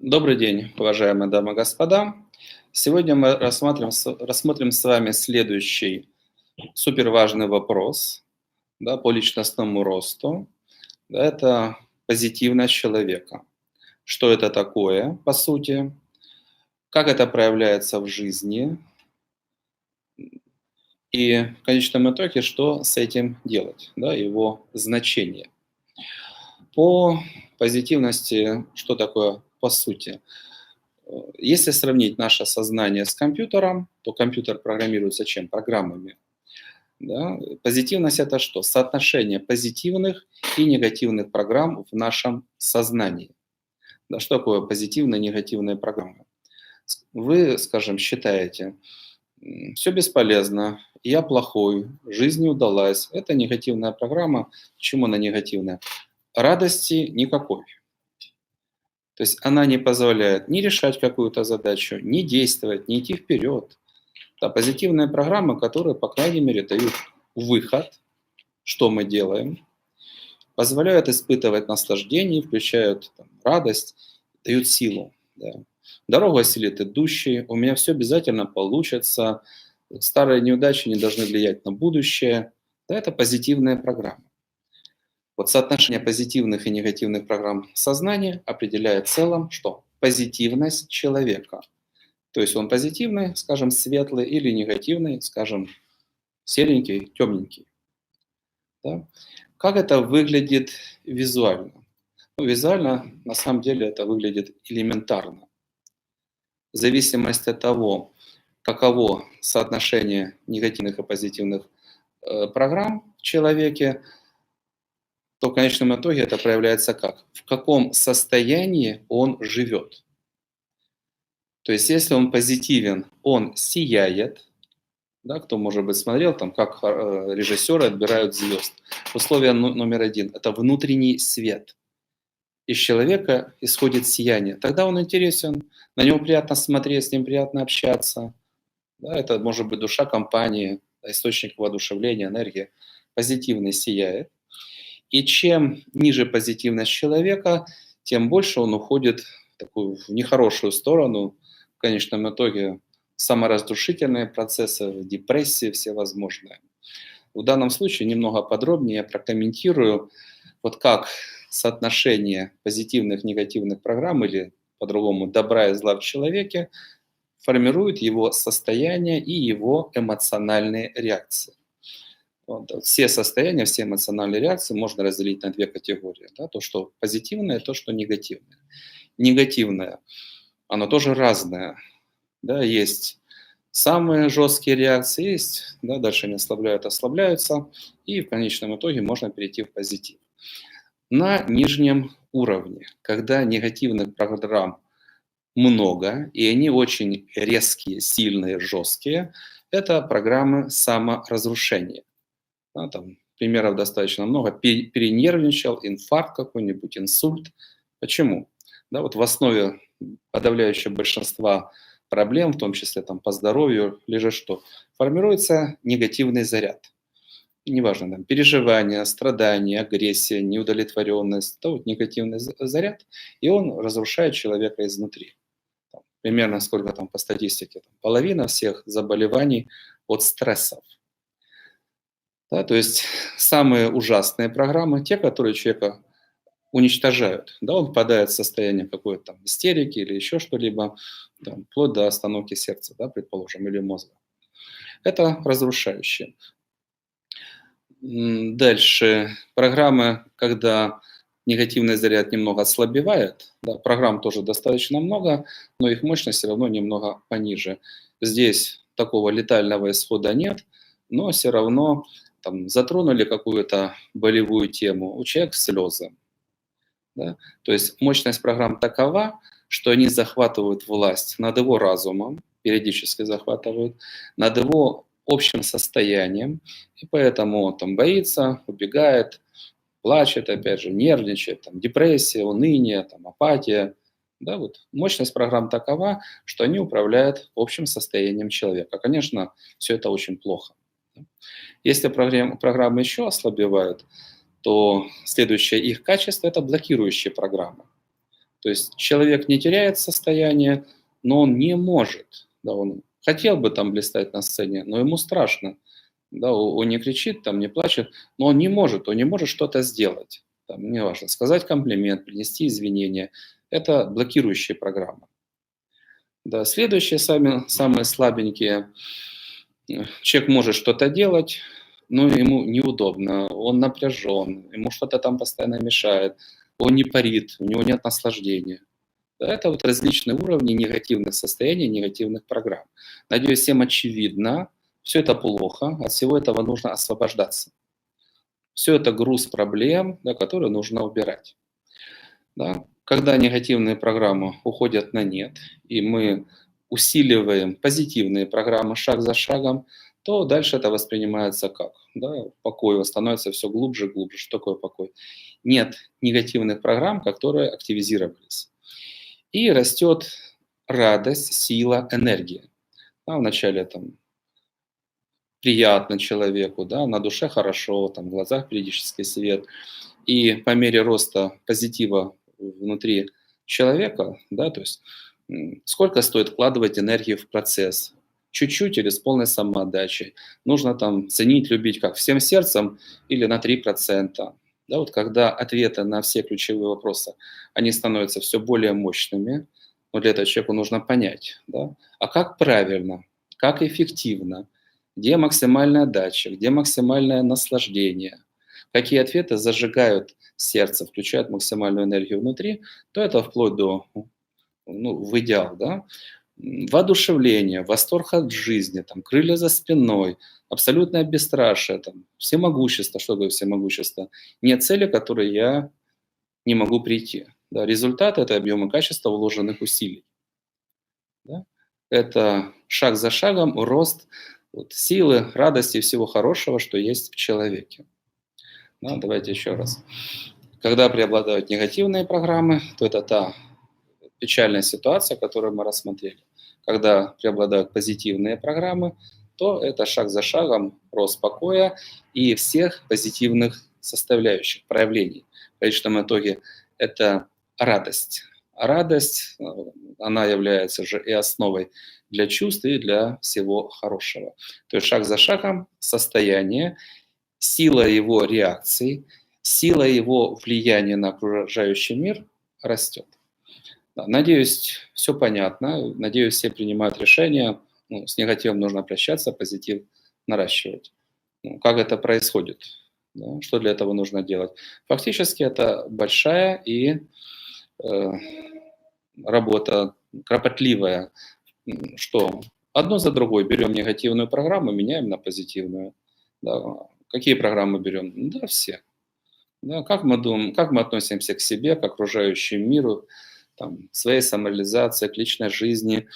Добрый день, уважаемые дамы и господа. Сегодня мы рассмотрим с вами следующий суперважный вопрос, да, по личностному росту. Да, это позитивность человека. Что это такое, по сути, как это проявляется в жизни и в конечном итоге, что с этим делать, да, его значение. По позитивности, что такое по сути? Если сравнить наше сознание с компьютером, то компьютер программируется чем? Программами. Да? Позитивность – это что? Соотношение позитивных и негативных программ в нашем сознании. Да, что такое позитивные и негативные программы? Вы, скажем, считаете, все бесполезно, я плохой, жизнь не удалась. Это негативная программа. Почему она негативная? Радости никакой. То есть она не позволяет ни решать какую-то задачу, ни действовать, ни идти вперед. Это позитивные программы, которые, по крайней мере, дают выход, что мы делаем, позволяют испытывать наслаждение, включают там, радость, дают силу. Да. Дорога осилит идущий, у меня все обязательно получится, старые неудачи не должны влиять на будущее. Да, это позитивная программа. Вот соотношение позитивных и негативных программ сознания определяет в целом, что позитивность человека. То есть он позитивный, скажем, светлый, или негативный, скажем, серенький, темненький. Да? Как это выглядит визуально? Ну, визуально, на самом деле, это выглядит элементарно. В зависимости от того, каково соотношение негативных и позитивных программ в человеке, то в конечном итоге это проявляется как? В каком состоянии он живет. То есть если он позитивен, он сияет. Да, кто, может быть, смотрел, там, как режиссеры отбирают звезд. Условие номер один – это внутренний свет. Из человека исходит сияние. Тогда он интересен, на него приятно смотреть, с ним приятно общаться. Да, это может быть душа компании, источник воодушевления, энергии. Позитивный сияет. И чем ниже позитивность человека, тем больше он уходит в такую в нехорошую сторону. В конечном итоге саморазрушительные процессы, депрессии всевозможные. В данном случае немного подробнее я прокомментирую, вот как соотношение позитивных и негативных программ, или по-другому добра и зла в человеке, формирует его состояние и его эмоциональные реакции. Вот, да, все состояния, все эмоциональные реакции можно разделить на две категории. Да, то, что позитивное, то, что негативное. Негативное, оно тоже разное. Да, есть самые жесткие реакции, есть, да, дальше они ослабляются, и в конечном итоге можно перейти в позитив. На нижнем уровне, когда негативных программ много, и они очень резкие, сильные, жесткие, это программы саморазрушения. Да, там примеров достаточно много. Перенервничал, инфаркт какой-нибудь, инсульт. Почему? Да, вот в основе подавляющего большинства проблем, в том числе там, по здоровью, лежит что? Формируется негативный заряд. Неважно, там, переживания, страдания, агрессия, неудовлетворенность, это вот негативный заряд, и он разрушает человека изнутри. Там, примерно сколько там по статистике, там, половина всех заболеваний от стрессов. Да, то есть самые ужасные программы, те, которые человека уничтожают. Да, он впадает в состояние какой-то там истерики или еще что-либо, там, вплоть до остановки сердца, да, предположим, или мозга. Это разрушающие. Дальше. Программы, когда негативный заряд немного ослабевает, да, программ тоже достаточно много, но их мощность все равно немного пониже. Здесь такого летального исхода нет, но все равно там, затронули какую-то болевую тему, у человека слезы. Да? То есть мощность программ такова, что они захватывают власть над его разумом, периодически захватывают, над его общим состоянием, и поэтому он там боится, убегает, плачет, опять же, нервничает, там, депрессия, уныние, там, апатия. Да, вот. Мощность программ такова, что они управляют общим состоянием человека. Конечно, все это очень плохо. Если программы еще ослабевают, то следующее их качество – это блокирующие программы. То есть человек не теряет состояние, но он не может. Да, он хотел бы там блистать на сцене, но ему страшно. Да, он не кричит, там, не плачет, но он не может что-то сделать. Там, неважно, сказать комплимент, принести извинения. Это блокирующие программы. Да, следующие самые слабенькие. Человек может что-то делать, но ему неудобно, он напряжен, ему что-то там постоянно мешает, он не парит, у него нет наслаждения. Да, это вот различные уровни негативных состояний, негативных программ. Надеюсь, всем очевидно, все это плохо, от всего этого нужно освобождаться. Все это груз проблем, да, которые нужно убирать. Да. Когда негативные программы уходят на нет, и мы усиливаем позитивные программы шаг за шагом, то дальше это воспринимается как? Да, покой становится все глубже и глубже. Что такое покой? Нет негативных программ, которые активизировались. И растет радость, сила, энергия. Да, вначале там приятно человеку, да, на душе хорошо, там, в глазах периодический свет. И по мере роста позитива внутри человека, да, то есть сколько стоит вкладывать энергии в процесс? Чуть-чуть или с полной самоотдачей? Нужно там ценить, любить как всем сердцем или на 3%. Да, вот когда ответы на все ключевые вопросы, они становятся все более мощными, но для этого человеку нужно понять, да, а как правильно, как эффективно, где максимальная отдача, где максимальное наслаждение, какие ответы зажигают сердце, включают максимальную энергию внутри, то это вплоть до, ну, в идеал, да, воодушевление, восторг от жизни, там, крылья за спиной, абсолютное бесстрашие, там, всемогущество, что такое всемогущество? Нет цели, к которой я не могу прийти. Да, результат – это объем и качество вложенных усилий. Да? Это шаг за шагом рост вот, силы, радости и всего хорошего, что есть в человеке. Да, давайте еще раз. Когда преобладают негативные программы, то это та печальная ситуация, которую мы рассмотрели. Когда преобладают позитивные программы, то это шаг за шагом рост покоя и всех позитивных составляющих, проявлений. В конечном итоге это радость. Радость, она является же и основой для чувств и для всего хорошего. То есть шаг за шагом состояние, сила его реакции, сила его влияния на окружающий мир растет. Да, надеюсь, все понятно. Надеюсь, все принимают решения. Ну, с негативом нужно прощаться, позитив наращивать. Ну, как это происходит? Да, что для этого нужно делать? Фактически это большая и э, работа кропотливая. Что одно за другой берем негативную программу, меняем на позитивную. Да. Какие программы берем? Да, все. Да, как мы думаем, как мы относимся к себе, к окружающему миру, там, своей самореализации, к личной жизни.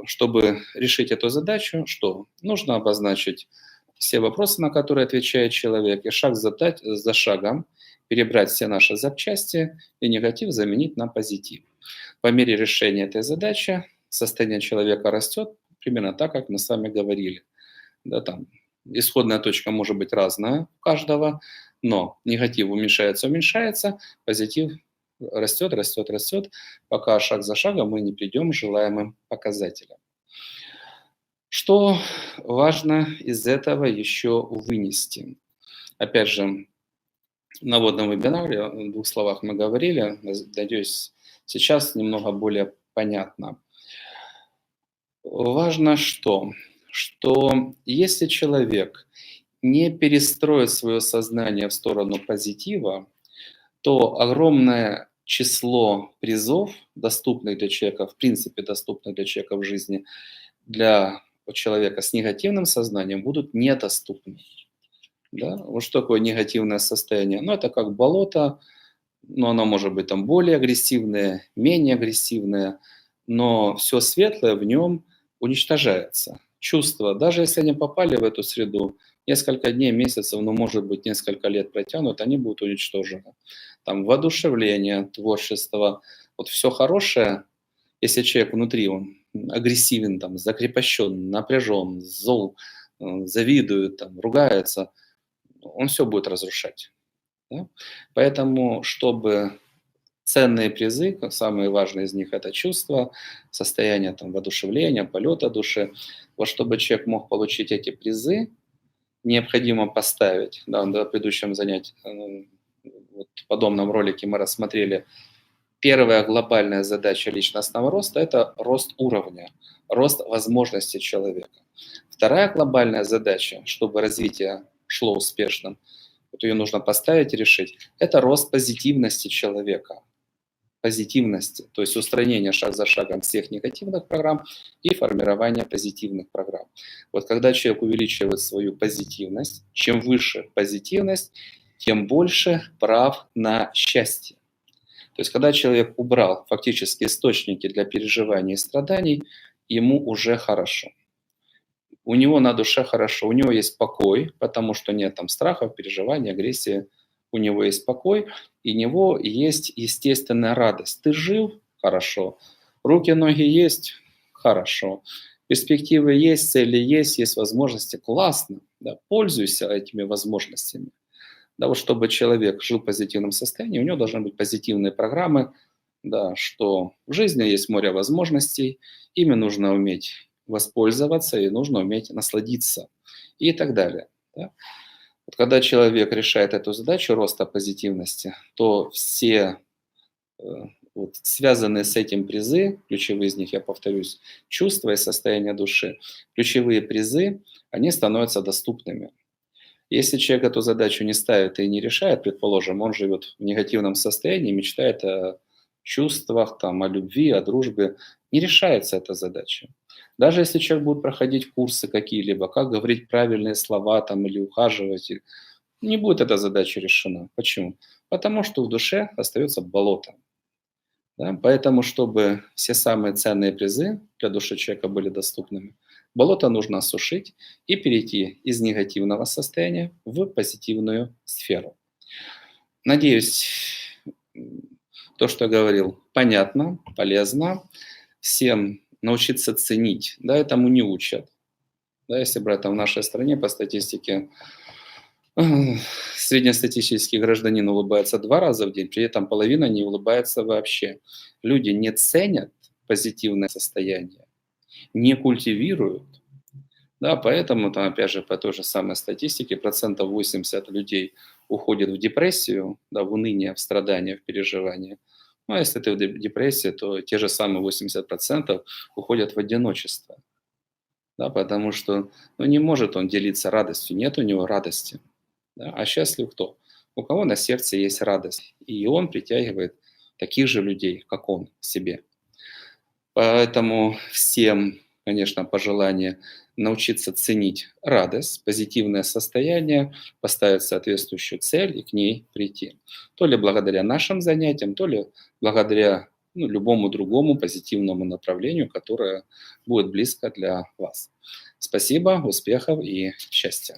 Чтобы решить эту задачу, что нужно обозначить все вопросы, на которые отвечает человек, и шаг за шагом перебрать все наши запчасти и негатив заменить на позитив. По мере решения этой задачи состояние человека растет примерно так, как мы с вами говорили. Да, там, исходная точка может быть разная у каждого, но негатив уменьшается, уменьшается, позитив растет, растет, растет, пока шаг за шагом мы не придем к желаемым показателям. Что важно из этого еще вынести? Опять же, на водном вебинаре, в 2 словах мы говорили, надеюсь, сейчас немного более понятно. Важно что? Что если человек не перестроит свое сознание в сторону позитива, то огромное число призов, доступных для человека, в принципе доступных для человека в жизни, для человека с негативным сознанием будут недоступны. Да? Вот что такое негативное состояние? Ну, это как болото, но оно может быть там более агрессивное, менее агрессивное, но все светлое в нем уничтожается. Чувства, даже если они попали в эту среду, несколько дней, месяцев, ну, может быть, несколько лет протянут, они будут уничтожены. Там воодушевление, творчество, вот все хорошее, если человек внутри, он агрессивен, там, закрепощен, напряжен, зол, завидует, там, ругается, он все будет разрушать. Да? Поэтому, чтобы ценные призы, самые важные из них – это чувство, состояние там, воодушевления, полета души. Вот чтобы человек мог получить эти призы, необходимо поставить, да, на предыдущем занятии, вот в подобном ролике мы рассмотрели, первая глобальная задача личностного роста – это рост уровня, рост возможностей человека. Вторая глобальная задача, чтобы развитие шло успешным, вот ее нужно поставить и решить, это рост позитивности человека. Позитивности, то есть устранение шаг за шагом всех негативных программ и формирование позитивных программ. Вот когда человек увеличивает свою позитивность, чем выше позитивность, тем больше прав на счастье. То есть когда человек убрал фактически источники для переживаний и страданий, ему уже хорошо. У него на душе хорошо, у него есть покой, потому что нет там страхов, переживаний, агрессии. У него есть покой, и у него есть естественная радость. Ты жив? Хорошо. Руки, ноги есть? Хорошо. Перспективы есть, цели есть возможности? Классно. Да, пользуйся этими возможностями. Да, вот чтобы человек жил в позитивном состоянии, у него должны быть позитивные программы, да, что в жизни есть море возможностей, ими нужно уметь воспользоваться и нужно уметь насладиться и так далее. Да. Вот когда человек решает эту задачу роста позитивности, то все вот, связанные с этим призы, ключевые из них, я повторюсь, чувства и состояние души, ключевые призы, они становятся доступными. Если человек эту задачу не ставит и не решает, предположим, он живет в негативном состоянии, мечтает о чувствах, там, о любви, о дружбе, не решается эта задача. Даже если человек будет проходить курсы какие-либо, как говорить правильные слова там, или ухаживать, не будет эта задача решена. Почему? Потому что в душе остается болото. Да? Поэтому, чтобы все самые ценные призы для души человека были доступными, болото нужно осушить и перейти из негативного состояния в позитивную сферу. Надеюсь, то, что я говорил, понятно, полезно. Всем научиться ценить. Да, этому не учат. Да, если брать там в нашей стране, по статистике, среднестатистический гражданин улыбается 2 раза в день, при этом половина не улыбается вообще. Люди не ценят позитивное состояние, не культивируют. Да, поэтому, там, опять же, по той же самой статистике, 80% людей уходит в депрессию, да, в уныние, в страдания, в переживания. Ну, а если ты в депрессии, то те же самые 80% уходят в одиночество. Да, потому что ну, не может он делиться радостью, нет у него радости. Да? А счастлив кто? У кого на сердце есть радость. И он притягивает таких же людей, как он, к себе. Поэтому всем, конечно, пожелание научиться ценить радость, позитивное состояние, поставить соответствующую цель и к ней прийти. То ли благодаря нашим занятиям, то ли благодаря любому другому позитивному направлению, которое будет близко для вас. Спасибо, успехов и счастья.